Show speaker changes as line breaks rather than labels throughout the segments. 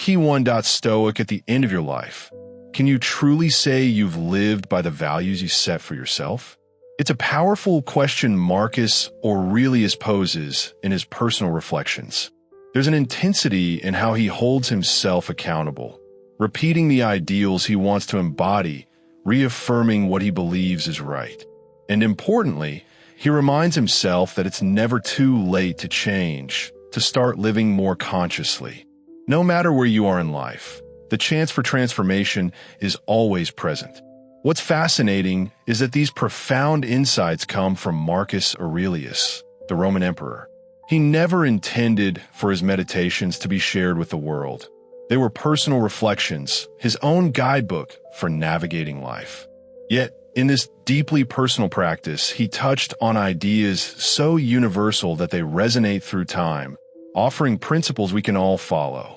Key 1. Stoic at the end of your life. Can you truly say you've lived by the values you set for yourself? It's a powerful question Marcus Aurelius poses in his personal reflections. There's an intensity in how he holds himself accountable, repeating the ideals he wants to embody, reaffirming what he believes is right. And importantly, he reminds himself that it's never too late to change, to start living more consciously. No matter where you are in life, the chance for transformation is always present. What's fascinating is that these profound insights come from Marcus Aurelius, the Roman emperor. He never intended for his meditations to be shared with the world. They were personal reflections, his own guidebook for navigating life. Yet, in this deeply personal practice, he touched on ideas so universal that they resonate through time, offering principles we can all follow.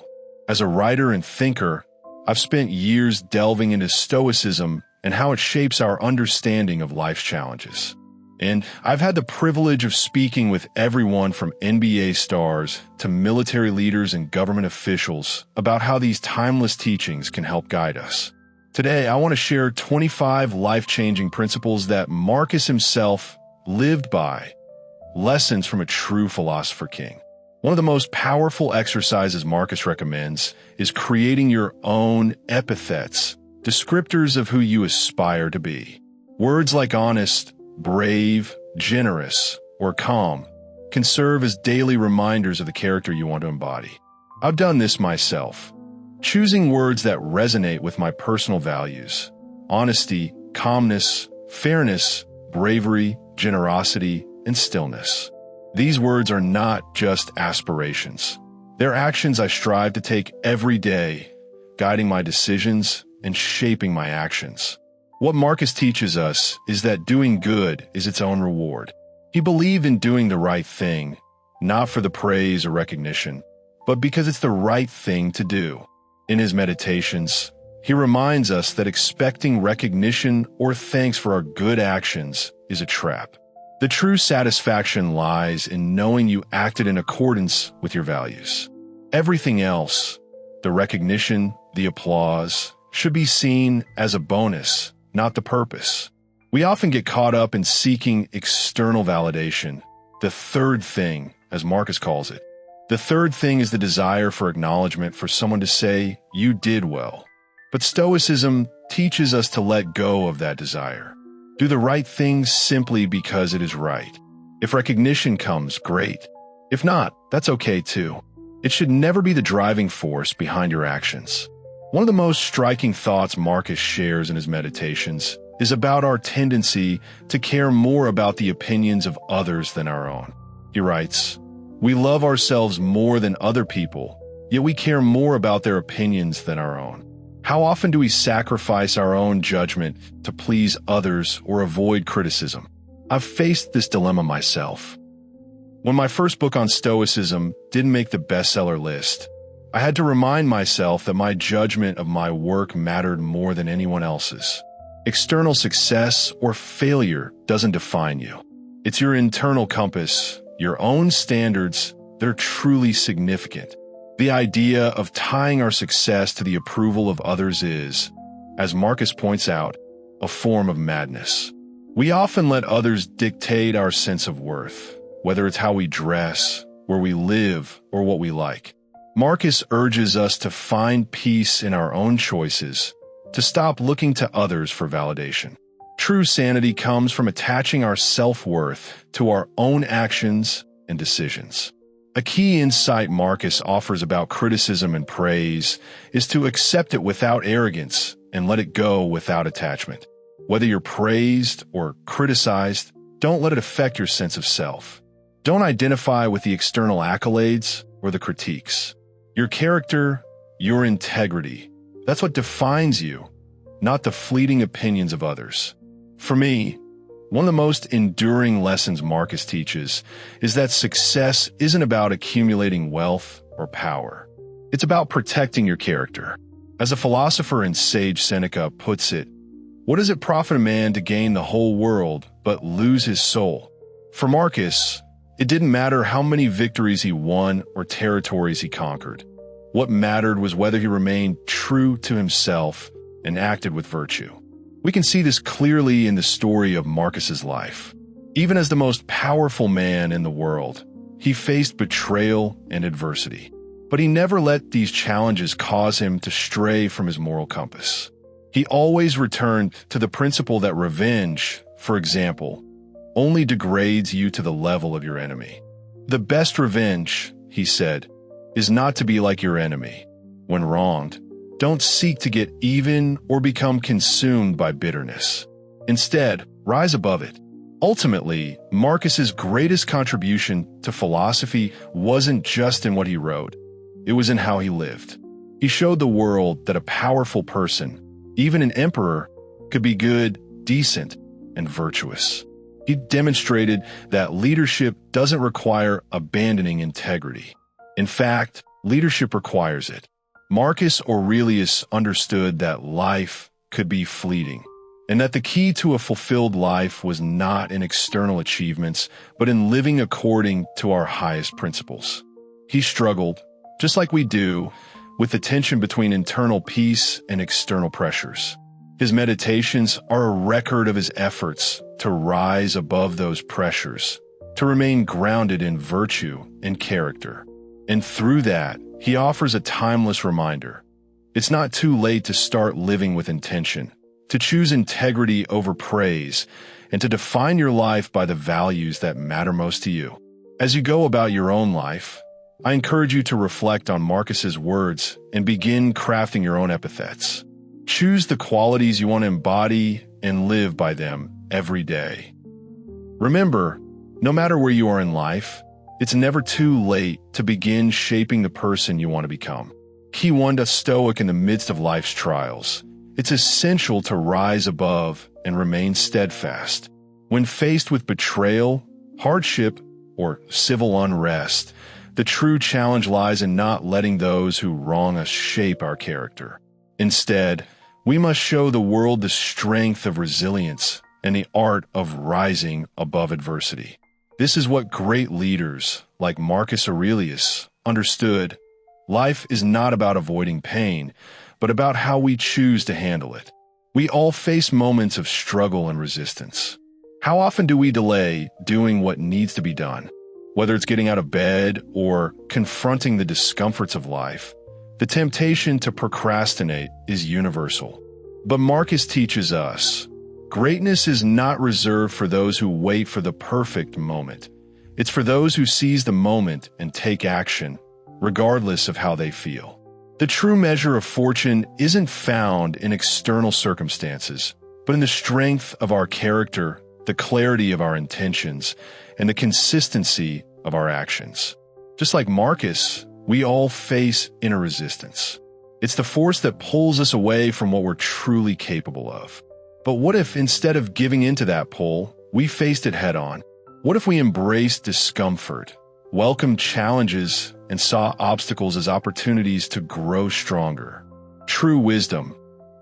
As a writer and thinker, I've spent years delving into Stoicism and how it shapes our understanding of life's challenges. And I've had the privilege of speaking with everyone from NBA stars to military leaders and government officials about how these timeless teachings can help guide us. Today, I want to share 25 life-changing principles that Marcus himself lived by, lessons from a true philosopher king. One of the most powerful exercises Marcus recommends is creating your own epithets, descriptors of who you aspire to be. Words like honest, brave, generous, or calm can serve as daily reminders of the character you want to embody. I've done this myself, choosing words that resonate with my personal values: honesty, calmness, fairness, bravery, generosity, and stillness. These words are not just aspirations. They're actions I strive to take every day, guiding my decisions and shaping my actions. What Marcus teaches us is that doing good is its own reward. He believed in doing the right thing, not for the praise or recognition, but because it's the right thing to do. In his meditations, he reminds us that expecting recognition or thanks for our good actions is a trap. The true satisfaction lies in knowing you acted in accordance with your values. Everything else, the recognition, the applause, should be seen as a bonus, not the purpose. We often get caught up in seeking external validation, the third thing, as Marcus calls it. The third thing is the desire for acknowledgement, for someone to say, "You did well." But Stoicism teaches us to let go of that desire. Do the right thing simply because it is right. If recognition comes, great. If not, that's okay too. It should never be the driving force behind your actions. One of the most striking thoughts Marcus shares in his meditations is about our tendency to care more about the opinions of others than our own. He writes, "We love ourselves more than other people, yet we care more about their opinions than our own. How often do we sacrifice our own judgment to please others or avoid criticism?" I've faced this dilemma myself. When my first book on Stoicism didn't make the bestseller list, I had to remind myself that my judgment of my work mattered more than anyone else's. External success or failure doesn't define you. It's your internal compass, your own standards that are truly significant. The idea of tying our success to the approval of others is, as Marcus points out, a form of madness. We often let others dictate our sense of worth, whether it's how we dress, where we live, or what we like. Marcus urges us to find peace in our own choices, to stop looking to others for validation. True sanity comes from attaching our self-worth to our own actions and decisions. A key insight Marcus offers about criticism and praise is to accept it without arrogance and let it go without attachment. Whether you're praised or criticized, don't let it affect your sense of self. Don't identify with the external accolades or the critiques. Your character, your integrity, that's what defines you, not the fleeting opinions of others. For me, one of the most enduring lessons Marcus teaches is that success isn't about accumulating wealth or power. It's about protecting your character. As a philosopher and sage Seneca puts it, what does it profit a man to gain the whole world but lose his soul? For Marcus, it didn't matter how many victories he won or territories he conquered. What mattered was whether he remained true to himself and acted with virtue. We can see this clearly in the story of Marcus's life. Even as the most powerful man in the world, he faced betrayal and adversity. But he never let these challenges cause him to stray from his moral compass. He always returned to the principle that revenge, for example, only degrades you to the level of your enemy. The best revenge, he said, is not to be like your enemy. When wronged, don't seek to get even or become consumed by bitterness. Instead, rise above it. Ultimately, Marcus's greatest contribution to philosophy wasn't just in what he wrote. It was in how he lived. He showed the world that a powerful person, even an emperor, could be good, decent, and virtuous. He demonstrated that leadership doesn't require abandoning integrity. In fact, leadership requires it. Marcus Aurelius understood that life could be fleeting, and that the key to a fulfilled life was not in external achievements, but in living according to our highest principles. He struggled, just like we do, with the tension between internal peace and external pressures. His meditations are a record of his efforts to rise above those pressures, to remain grounded in virtue and character. And through that, he offers a timeless reminder. It's not too late to start living with intention, to choose integrity over praise, and to define your life by the values that matter most to you. As you go about your own life, I encourage you to reflect on Marcus's words and begin crafting your own epithets. Choose the qualities you want to embody and live by them every day. Remember, no matter where you are in life, it's never too late to begin shaping the person you want to become. Key 1 to Stoic in the midst of life's trials. It's essential to rise above and remain steadfast. When faced with betrayal, hardship, or civil unrest, the true challenge lies in not letting those who wrong us shape our character. Instead, we must show the world the strength of resilience and the art of rising above adversity. This is what great leaders like Marcus Aurelius understood. Life is not about avoiding pain, but about how we choose to handle it. We all face moments of struggle and resistance. How often do we delay doing what needs to be done? Whether it's getting out of bed or confronting the discomforts of life, the temptation to procrastinate is universal. But Marcus teaches us, greatness is not reserved for those who wait for the perfect moment. It's for those who seize the moment and take action, regardless of how they feel. The true measure of fortune isn't found in external circumstances, but in the strength of our character, the clarity of our intentions, and the consistency of our actions. Just like Marcus, we all face inner resistance. It's the force that pulls us away from what we're truly capable of. But what if instead of giving into that pull, we faced it head on? What if we embraced discomfort, welcomed challenges, and saw obstacles as opportunities to grow stronger? True wisdom,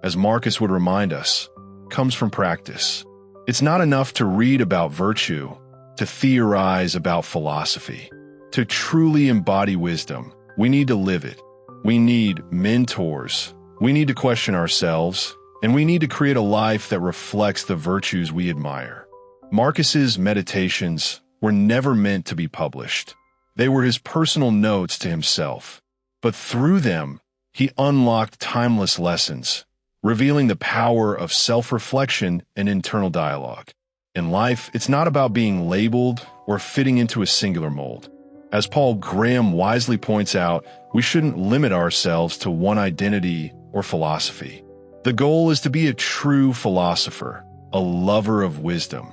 as Marcus would remind us, comes from practice. It's not enough to read about virtue, to theorize about philosophy. To truly embody wisdom, we need to live it. We need mentors. We need to question ourselves, and we need to create a life that reflects the virtues we admire. Marcus's meditations were never meant to be published. They were his personal notes to himself. But through them, he unlocked timeless lessons, revealing the power of self-reflection and internal dialogue. In life, it's not about being labeled or fitting into a singular mold. As Paul Graham wisely points out, we shouldn't limit ourselves to one identity or philosophy. The goal is to be a true philosopher, a lover of wisdom,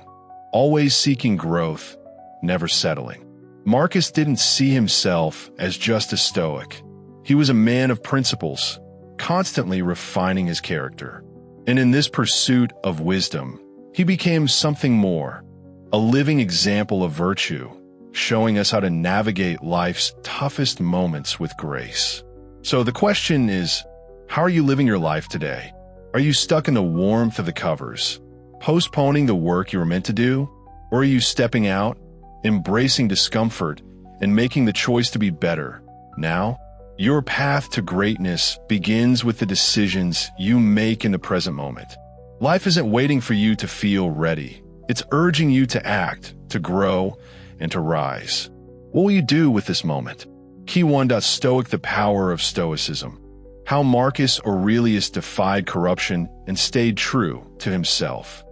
always seeking growth, never settling. Marcus didn't see himself as just a Stoic. He was a man of principles, constantly refining his character. And in this pursuit of wisdom, he became something more, a living example of virtue, showing us how to navigate life's toughest moments with grace. So the question is, how are you living your life today? Are you stuck in the warmth of the covers, postponing the work you were meant to do? Or are you stepping out, embracing discomfort, and making the choice to be better, now Your path to greatness begins with the decisions you make in the present moment. Life isn't waiting for you to feel ready. It's urging you to act, to grow, and to rise. What will you do with this moment? Key 1. Stoic, the power of Stoicism. How Marcus Aurelius defied corruption and stayed true to himself.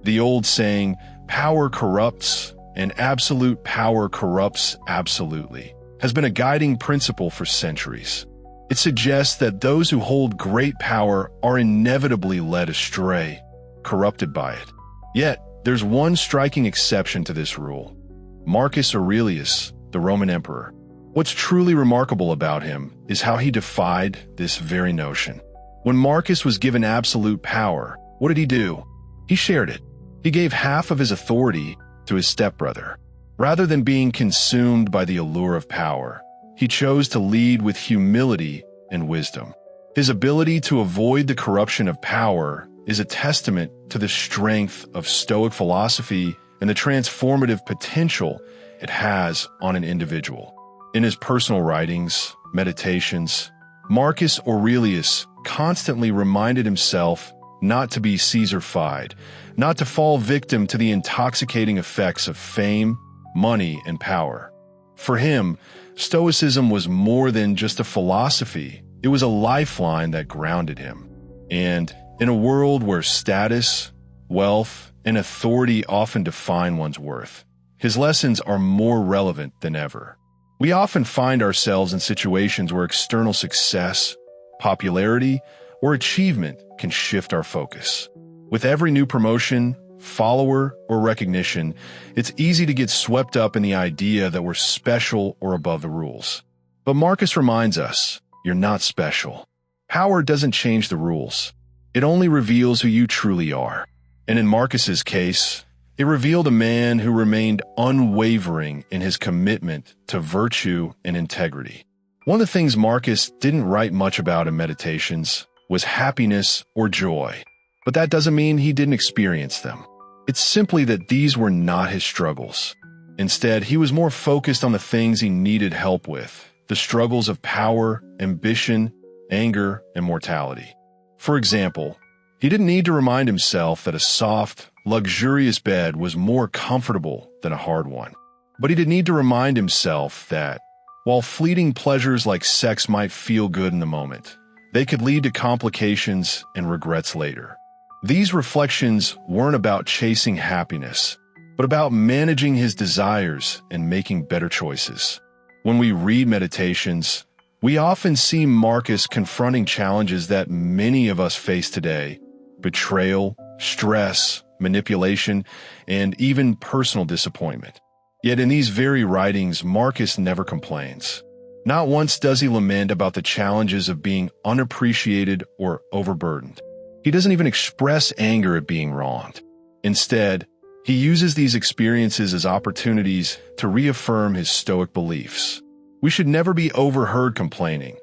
The old saying, power corrupts and absolute power corrupts absolutely, has been a guiding principle for centuries. It suggests that those who hold great power are inevitably led astray, corrupted by it. Yet, there's one striking exception to this rule: Marcus Aurelius, the Roman emperor. What's truly remarkable about him is how he defied this very notion. When Marcus was given absolute power, what did he do? He shared it. He gave half of his authority to his stepbrother. Rather than being consumed by the allure of power, he chose to lead with humility and wisdom. His ability to avoid the corruption of power is a testament to the strength of Stoic philosophy and the transformative potential it has on an individual. In his personal writings, meditations, Marcus Aurelius constantly reminded himself not to be Caesar-fied, not to fall victim to the intoxicating effects of fame, money, and power. For him, Stoicism was more than just a philosophy. It was a lifeline that grounded him. And in a world where status, wealth, and authority often define one's worth, his lessons are more relevant than ever. We often find ourselves in situations where external success, popularity, or achievement can shift our focus. With every new promotion, follower, or recognition, it's easy to get swept up in the idea that we're special or above the rules. But Marcus reminds us, you're not special. Power doesn't change the rules. It only reveals who you truly are. And in Marcus's case, it revealed a man who remained unwavering in his commitment to virtue and integrity. One of the things Marcus didn't write much about in Meditations was happiness or joy, but that doesn't mean he didn't experience them. It's simply that these were not his struggles. Instead, he was more focused on the things he needed help with, the struggles of power, ambition, anger, and mortality. For example, he didn't need to remind himself that a soft, luxurious bed was more comfortable than a hard one. But he did need to remind himself that, while fleeting pleasures like sex might feel good in the moment, they could lead to complications and regrets later. These reflections weren't about chasing happiness, but about managing his desires and making better choices. When we read Meditations, we often see Marcus confronting challenges that many of us face today: betrayal, stress, manipulation, and even personal disappointment. Yet in these very writings, Marcus never complains. Not once does he lament about the challenges of being unappreciated or overburdened. He doesn't even express anger at being wronged. Instead, he uses these experiences as opportunities to reaffirm his Stoic beliefs. We should never be overheard complaining.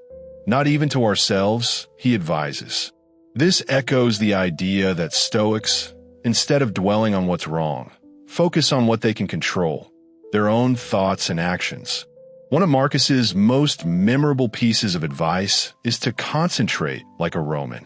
Not even to ourselves, he advises. This echoes the idea that Stoics, instead of dwelling on what's wrong, focus on what they can control, their own thoughts and actions. One of Marcus's most memorable pieces of advice is to concentrate like a Roman.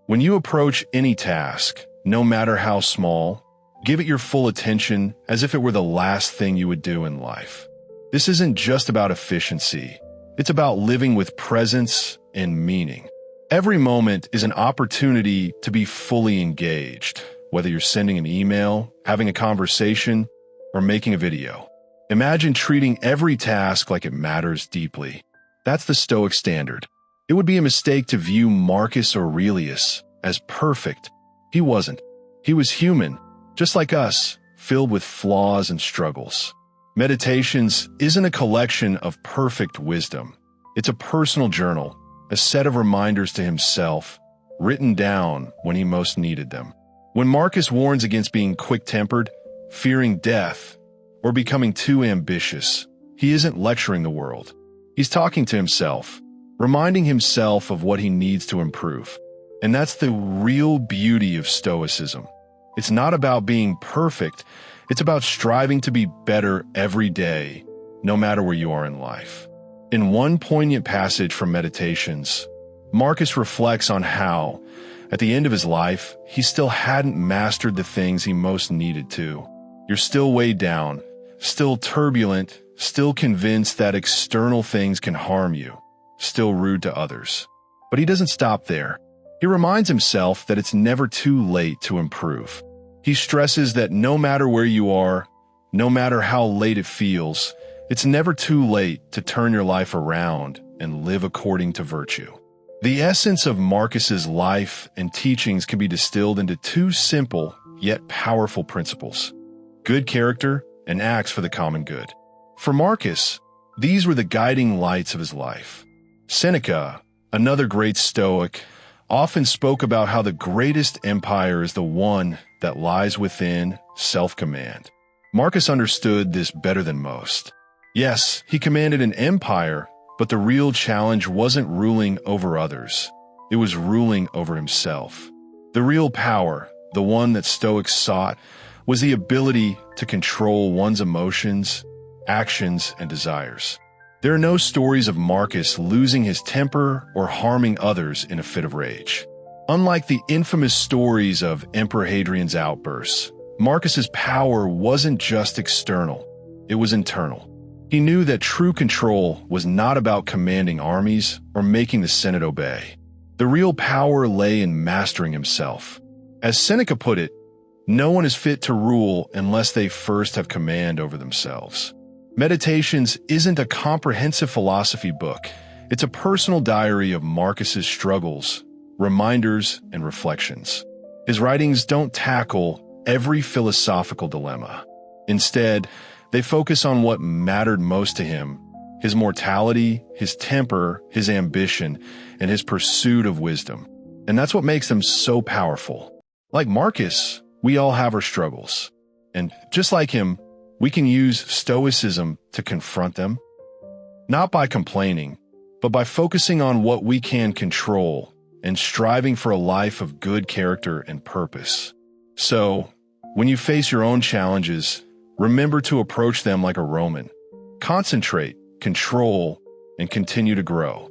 When you approach any task, no matter how small, give it your full attention as if it were the last thing you would do in life. This isn't just about efficiency. It's about living with presence and meaning. Every moment is an opportunity to be fully engaged, whether you're sending an email, having a conversation, or making a video. Imagine treating every task like it matters deeply. That's the Stoic standard. It would be a mistake to view Marcus Aurelius as perfect. He wasn't. He was human, just like us, filled with flaws and struggles. Meditations isn't a collection of perfect wisdom. It's a personal journal, a set of reminders to himself, written down when he most needed them. When Marcus warns against being quick-tempered, fearing death, or becoming too ambitious, he isn't lecturing the world. He's talking to himself, reminding himself of what he needs to improve. And that's the real beauty of Stoicism. It's not about being perfect. It's about striving to be better every day, no matter where you are in life. In one poignant passage from Meditations, Marcus reflects on how, at the end of his life, he still hadn't mastered the things he most needed to. You're still weighed down, still turbulent, still convinced that external things can harm you, still rude to others. But he doesn't stop there. He reminds himself that it's never too late to improve. He stresses that no matter where you are, no matter how late it feels, it's never too late to turn your life around and live according to virtue. The essence of Marcus's life and teachings can be distilled into two simple yet powerful principles: good character and acts for the common good. For Marcus, these were the guiding lights of his life. Seneca, another great Stoic, often spoke about how the greatest empire is the one that lies within self-command. Marcus understood this better than most. Yes, he commanded an empire, but the real challenge wasn't ruling over others. It was ruling over himself. The real power, the one that Stoics sought, was the ability to control one's emotions, actions, and desires. There are no stories of Marcus losing his temper or harming others in a fit of rage. Unlike the infamous stories of Emperor Hadrian's outbursts, Marcus's power wasn't just external, it was internal. He knew that true control was not about commanding armies or making the Senate obey. The real power lay in mastering himself. As Seneca put it, no one is fit to rule unless they first have command over themselves. Meditations isn't a comprehensive philosophy book. It's a personal diary of Marcus's struggles, reminders, and reflections. His writings don't tackle every philosophical dilemma. Instead, they focus on what mattered most to him: his mortality, his temper, his ambition, and his pursuit of wisdom. And that's what makes them so powerful. Like Marcus, we all have our struggles. And just like him, we can use Stoicism to confront them, not by complaining, but by focusing on what we can control and striving for a life of good character and purpose. So, when you face your own challenges, remember to approach them like a Roman. Concentrate, control, and continue to grow.